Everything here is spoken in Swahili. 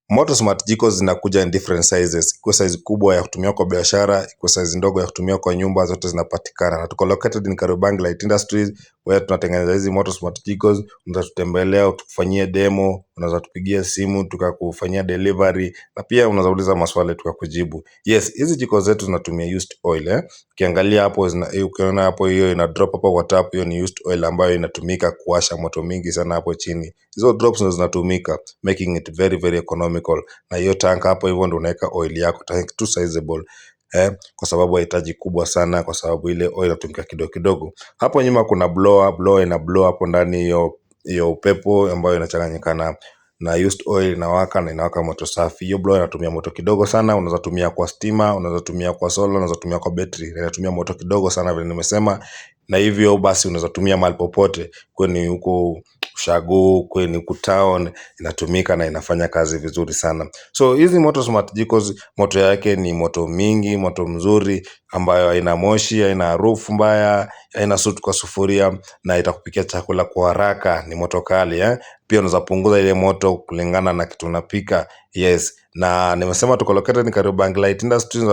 Moto smart jiko zinakuja in different sizes. Kwa size kubwa ya kutumia kwa biashara, kwa size ndogo ya kutumia kwa nyumba, zote zinapatikana. Na tuko located in Kariobangi Light Industries where tunatengeneza hizi moto smart jikos. Unaweza tutembelea tukufanyie demo, unaweza tupigia simu tukakufanyia delivery, na pia unaweza uliza maswali tukakujibu. Yes, hizi jiko zetu zinatumia used oil. Ukiangalia hapo, ukiona hapo hiyo ina drop hapo kwa tap, hiyo ni used oil ambayo inatumika kuwasha moto mingi sana hapo chini. Hizo drops ndio zinatumika, making it very very economical. Na hiyo tank hapo hivyo ndio unaweka oil yako, tank too sizable, kwa sababu haihitaji kubwa sana, kwa sababu ile oil inatumika kidogo kidogo. Hapo nyuma kuna blower ina blow hapo ndani, hiyo upepo ambayo inachanganyikana na used oil inawaka na inawaka moto safi. Hiyo blower inatumia moto kidogo sana, unaweza tumia kwa stima, unaweza tumia kwa solar, unaweza tumia kwa battery. Inatumia moto kidogo sana vile nimesema, na hivyo basi unaweza tumia mahali popote, kwani huko ushago, kwani huko town, inatumika na inafanya kazi vizuri sana. So hizi moto smart jikos, moto yake ni moto mingi, moto mzuri ambayo haina moshi, haina harufu mbaya, haina sutu kwa sufuria, na itakupikia chakula kwa haraka. Ni moto kali. Pia unaweza punguza ile moto kulingana na kitu unapika. Yes, na nimesema tuko located ni Kariobangi Light Industries.